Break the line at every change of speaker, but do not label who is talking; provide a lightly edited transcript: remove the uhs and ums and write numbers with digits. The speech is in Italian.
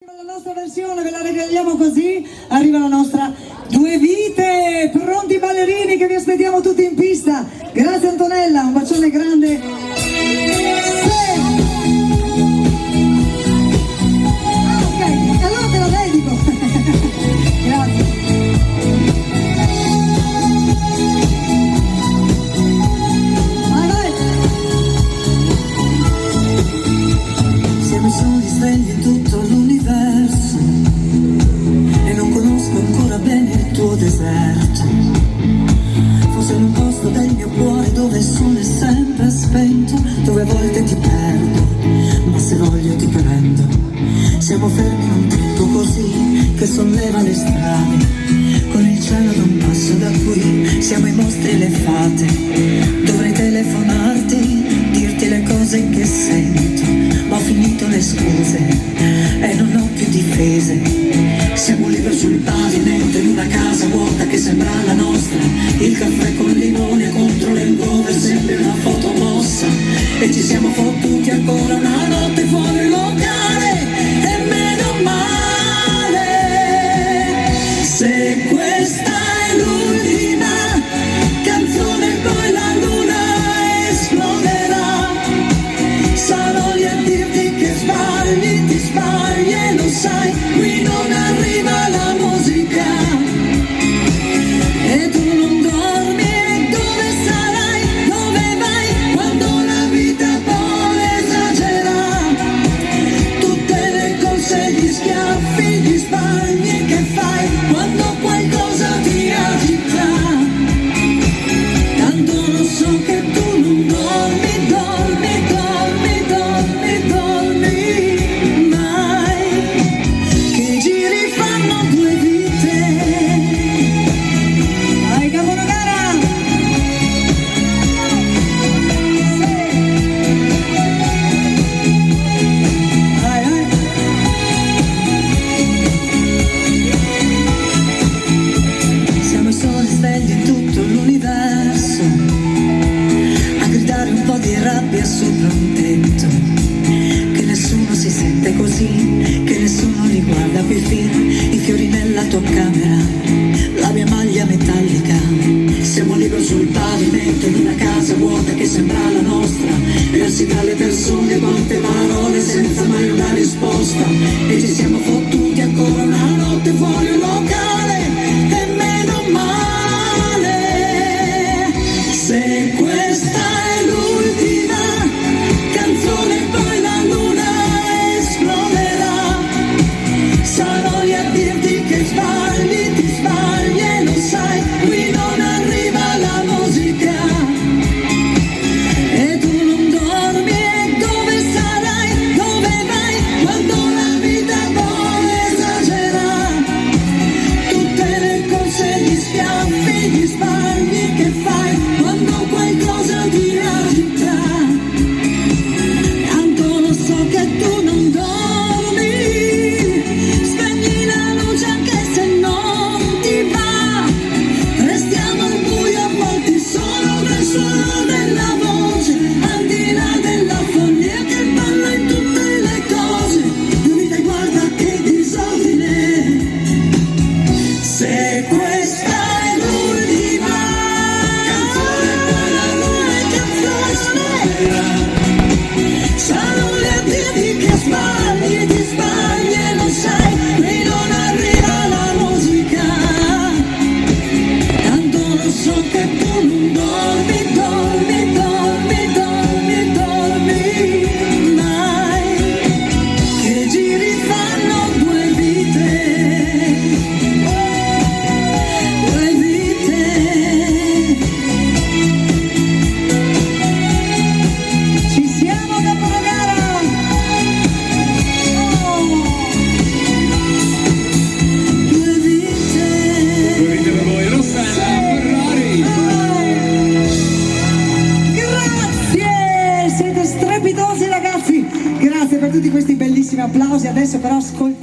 La nostra versione ve la regaliamo così, arriva la nostra Due Vite, pronti ballerini che vi aspettiamo tutti in pista. Grazie Antonella, un bacione grande. Ok, allora te la dedico. Grazie. Vai, vai.
Siamo soli svegli in tutto l'universo e non conosco ancora bene il tuo deserto. Forse in un posto del mio cuore dove il sole è sempre spento, dove a volte ti perdo, ma se voglio ti prendo. Siamo fermi in un tempo così che solleva le strade, con il cielo da un passo da qui, siamo i mostri e le fate. Dovrei telefonarti, dirti le cose che sento, ma ho finito le scuse e non ho più difese. Siamo liberi sul pavimento in una casa vuota che sembra la nostra, il caffè con limone contro l'engover sembra una foto mossa, e ci siamo fottuti ancora una notte fuori il locale, e meno male. Se questa è l'ultima canzone poi la luna esploderà, sarò lì a dirti che sbagli, ti sbagli e lo sai, qui non arriva la musica e tu non dormi, e dove sarai, dove vai, quando la vita poi esagera, tutte le corse, gli schiaffi, gli sbagli che fai, quando qualcosa ti agita, tanto lo so che tu non dormi, dormi, dormi, dormi, dormi mai, che giri fanno due vite.
Vai Caponogara! Vai, vai!
Siamo i soli svegli in tutto l'universo, a gridare un po' di rabbia sopra un tetto, che nessuno si sente così, che nessuno li guarda qui fino, i fiori nella tua camera, la mia maglia metallica. Siamo liberi sul pavimento in una casa vuota che sembra la nostra, persi tra le persone, quante parole senza mai una risposta, e ci siamo fottuti ancora una notte fuori un locale, e meno male. Se questa è l'ultima canzone poi la luna esploderà, sarò lì a dirti che sbagli, ti sbagli e lo sai, qui non arriva la musica e tu non dormi, e dove sarai, dove vai, quando la vita poi esagera, tutte le corse, gli schiaffi, gli sbagli che fai, quando qualcosa ti agita, tanto lo so che tu non dormi, spegni la luce anche se non ti va, restiamo al buio avvolti solo dal suono della voce, al di là della follia che balla in tutte le cose, vita guarda che disordine. Se questa è l'ultima canzone poi la luna esploderà, sarò lì a dirti che sbagli, ti sbagli e lo sai, qui non arriva la musica, tanto lo so che tu non dormi, dormi, dormi, dormi, dormi mai, che giri fanno due vite, due vite.
Ci siamo Caponogara! Oh!
Due vite.
Due vite per voi, Rossella Ferrari.
Grazie! Siete strepitosi ragazzi! Grazie per tutti questi bellissimi applausi. Adesso però ascoltiamo